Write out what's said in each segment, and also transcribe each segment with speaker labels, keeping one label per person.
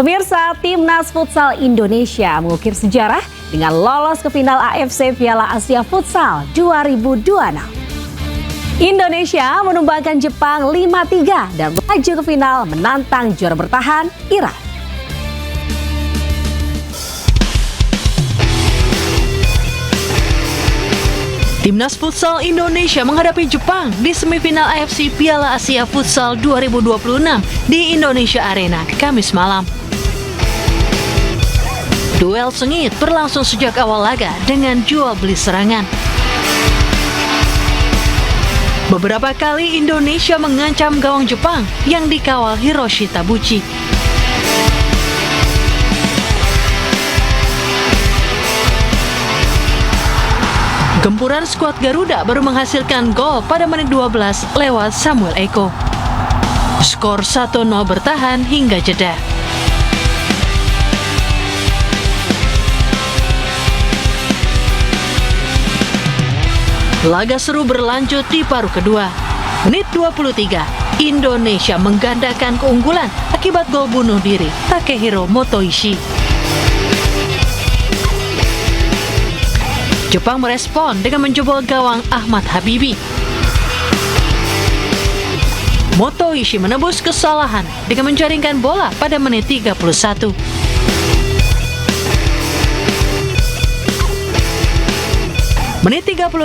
Speaker 1: Pemirsa, Timnas Futsal Indonesia mengukir sejarah dengan lolos ke final AFC Piala Asia Futsal 2026. Indonesia menumbangkan Jepang 5-3 dan melaju ke final menantang juara bertahan Iran.
Speaker 2: Timnas Futsal Indonesia menghadapi Jepang di semifinal AFC Piala Asia Futsal 2026 di Indonesia Arena Kamis malam. Duel sengit berlangsung sejak awal laga dengan jual beli serangan. Beberapa kali Indonesia mengancam gawang Jepang yang dikawal Hiroshi Tabuchi. Gempuran skuad Garuda baru menghasilkan gol pada menit 12 lewat Samuel Eko. Skor 1-0 bertahan hingga jeda. Laga seru berlanjut di paruh kedua. Menit 23, Indonesia menggandakan keunggulan akibat gol bunuh diri Takehiro Motoishi. Jepang merespon dengan menjebol gawang Ahmad Habibi. Motoishi menebus kesalahan dengan menjaringkan bola pada menit 31. Menit 35,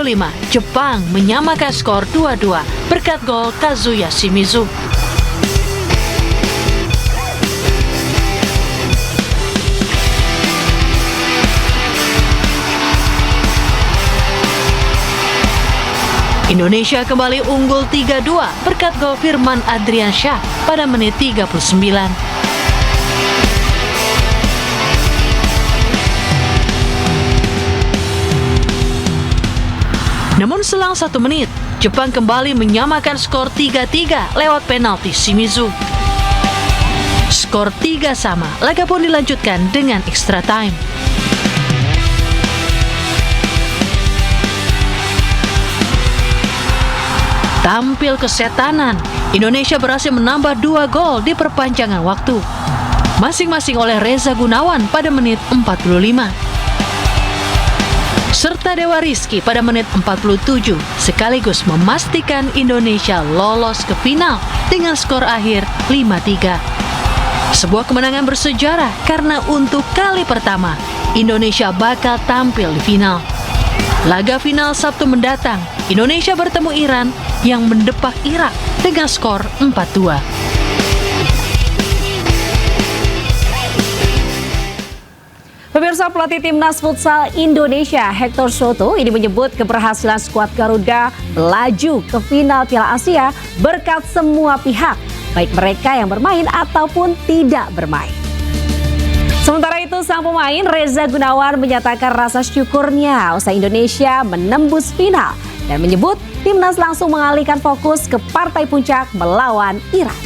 Speaker 2: Jepang menyamakan skor 2-2 berkat gol Kazuya Shimizu. Indonesia kembali unggul 3-2 berkat gol Firman Adriansyah pada menit 39. Namun selang 1 menit, Jepang kembali menyamakan skor 3-3 lewat penalti Shimizu. Skor 3 sama, laga pun dilanjutkan dengan extra time. Tampil kesetanan, Indonesia berhasil menambah 2 gol di perpanjangan waktu, masing-masing oleh Reza Gunawan pada menit 45. Serta Dewa Rizky pada menit 47, sekaligus memastikan Indonesia lolos ke final dengan skor akhir 5-3. Sebuah kemenangan bersejarah karena untuk kali pertama, Indonesia bakal tampil di final. Laga final Sabtu mendatang, Indonesia bertemu Iran yang mendepak Irak dengan skor 4-2.
Speaker 1: Pemirsa, pelatih Timnas Futsal Indonesia Hector Soto ini menyebut keberhasilan skuad Garuda melaju ke final Piala Asia berkat semua pihak, baik mereka yang bermain ataupun tidak bermain. Sementara itu, sang pemain Reza Gunawan menyatakan rasa syukurnya usai Indonesia menembus final dan menyebut timnas langsung mengalihkan fokus ke partai puncak melawan Iran.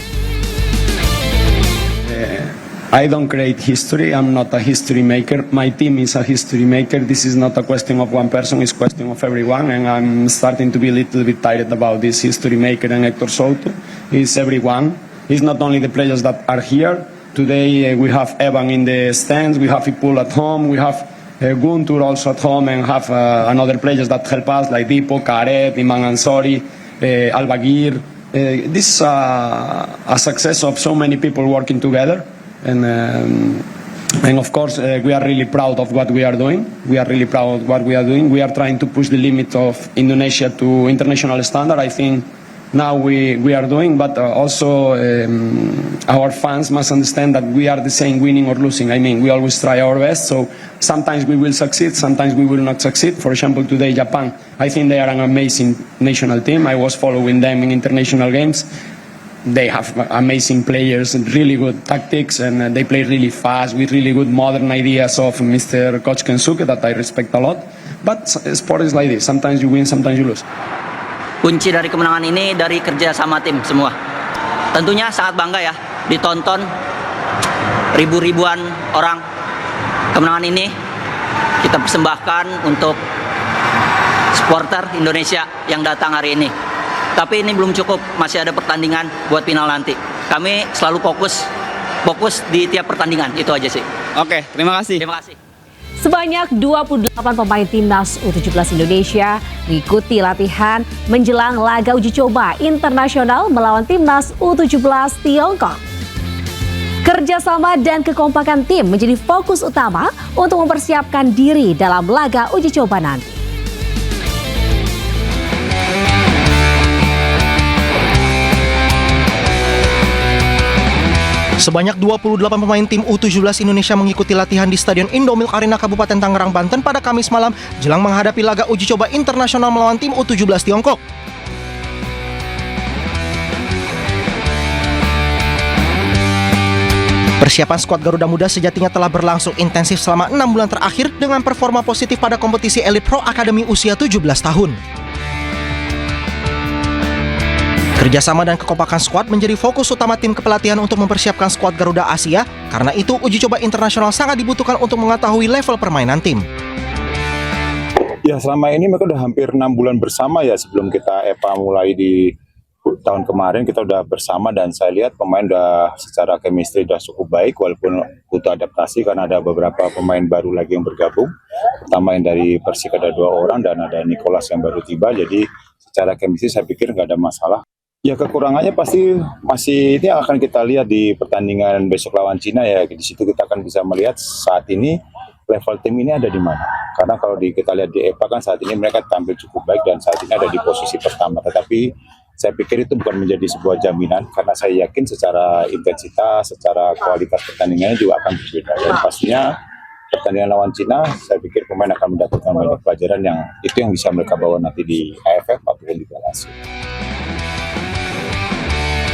Speaker 3: I don't create history. I'm not a history maker. My team is a history maker. This is not a question of one person. It's a question of everyone. And I'm starting to be a little bit tired about this history maker and Hector Soto. It's everyone. It's not only the players that are here. Today we have Evan in the stands, we have Ipul at home, we have Guntur also at home, and have another players that help us like Dipo, Karet, Iman Ansori, Albagir. This is a success of so many people working together, and of course we are really proud of what we are doing. We are really proud of what we are doing. We are trying to push the limit of Indonesia to international standard. I think now we are doing, but also our fans must understand that we are the same winning or losing. I mean, we always try our best, so sometimes we will succeed, sometimes we will not succeed. For example, today Japan, I think they are an amazing national team. I was following them in international games. They have amazing players and really good tactics, and they play really fast with really good modern ideas of Mr. Coach Kensuke that I respect a lot. But sport is like this, sometimes you win, sometimes you lose.
Speaker 4: Kunci dari kemenangan ini dari kerja sama tim semua. Tentunya sangat bangga ya, ditonton ribu-ribuan orang. Kemenangan ini kita persembahkan untuk supporter Indonesia yang datang hari ini. Tapi ini belum cukup, masih ada pertandingan buat final nanti. Kami selalu fokus fokus di tiap pertandingan. Itu aja sih.
Speaker 5: Oke, terima kasih.
Speaker 4: Terima kasih.
Speaker 1: Sebanyak 28 pemain timnas U17 Indonesia mengikuti latihan menjelang laga uji coba internasional melawan timnas U17 Tiongkok. Kerjasama dan kekompakan tim menjadi fokus utama untuk mempersiapkan diri dalam laga uji coba nanti.
Speaker 6: Sebanyak 28 pemain tim U17 Indonesia mengikuti latihan di Stadion Indomilk Arena Kabupaten Tangerang, Banten pada Kamis malam jelang menghadapi laga uji coba internasional melawan tim U17 Tiongkok. Persiapan skuad Garuda Muda sejatinya telah berlangsung intensif selama 6 bulan terakhir dengan performa positif pada kompetisi Elite Pro Academy usia 17 tahun. Kerjasama dan kekompakan skuad menjadi fokus utama tim kepelatihan untuk mempersiapkan skuad Garuda Asia. Karena itu, uji coba internasional sangat dibutuhkan untuk mengetahui level permainan tim.
Speaker 7: Ya, selama ini mereka udah hampir 6 bulan bersama ya. Sebelum kita EPA mulai di tahun kemarin, kita udah bersama dan saya lihat pemain udah secara chemistry udah cukup baik walaupun butuh adaptasi karena ada beberapa pemain baru lagi yang bergabung. Pertama yang dari Persik ada 2 orang dan ada Nicholas yang baru tiba. Jadi secara chemistry saya pikir nggak ada masalah. Ya, kekurangannya pasti masih ini akan kita lihat di pertandingan besok lawan Cina ya. Di situ kita akan bisa melihat saat ini level tim ini ada di mana. Karena kalau kita lihat di EPA kan saat ini mereka tampil cukup baik dan saat ini ada di posisi pertama. Tetapi saya pikir itu bukan menjadi sebuah jaminan karena saya yakin secara intensitas, secara kualitas pertandingannya juga akan berbeda. Dan pastinya pertandingan lawan Cina, saya pikir pemain akan mendapatkan banyak pelajaran yang bisa mereka bawa nanti di AFF ataupun di Piala Asia.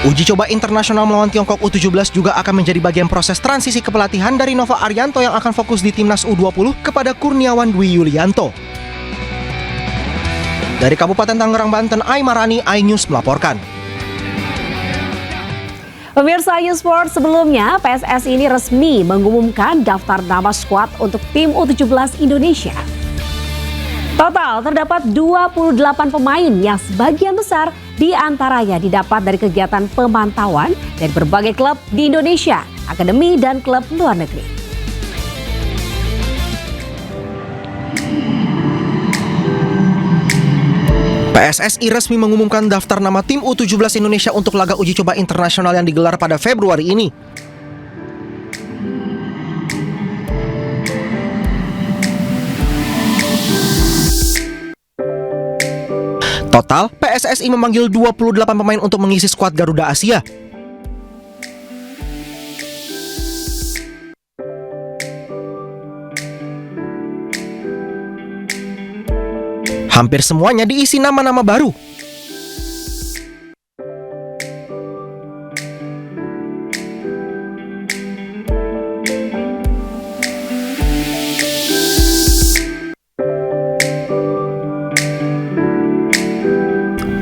Speaker 6: Uji coba internasional melawan Tiongkok U17 juga akan menjadi bagian proses transisi kepelatihan dari Nova Arianto yang akan fokus di timnas U20 kepada Kurniawan Dwi Yulianto. Dari Kabupaten Tangerang, Banten, Aimarani, iNews melaporkan.
Speaker 1: Pemirsa iNewsPort, sebelumnya PSSI ini resmi mengumumkan daftar nama skuad untuk tim U17 Indonesia. Total terdapat 28 pemain yang sebagian besar diantaranya didapat dari kegiatan pemantauan dari berbagai klub di Indonesia, akademi dan klub luar negeri.
Speaker 6: PSSI resmi mengumumkan daftar nama tim U17 Indonesia untuk laga uji coba internasional yang digelar pada Februari ini. Total, PSSI memanggil 28 pemain untuk mengisi skuad Garuda Asia. Hampir semuanya diisi nama-nama baru.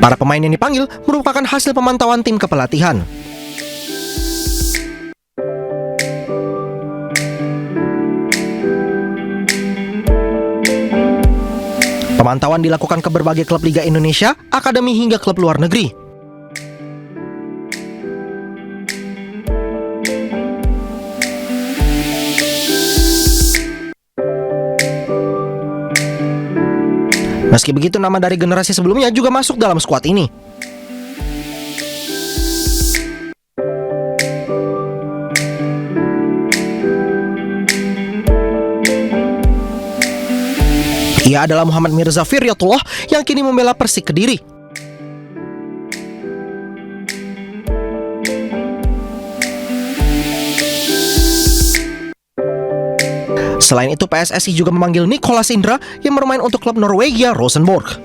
Speaker 6: Para pemain yang dipanggil merupakan hasil pemantauan tim kepelatihan. Pemantauan dilakukan ke berbagai klub Liga Indonesia, akademi hingga klub luar negeri. Meski begitu, nama dari generasi sebelumnya juga masuk dalam skuad ini. Ia adalah Muhammad Mirza Firyatullah yang kini membela Persik Kediri. Selain itu, PSSI juga memanggil Nicholas Indra yang bermain untuk klub Norwegia Rosenborg.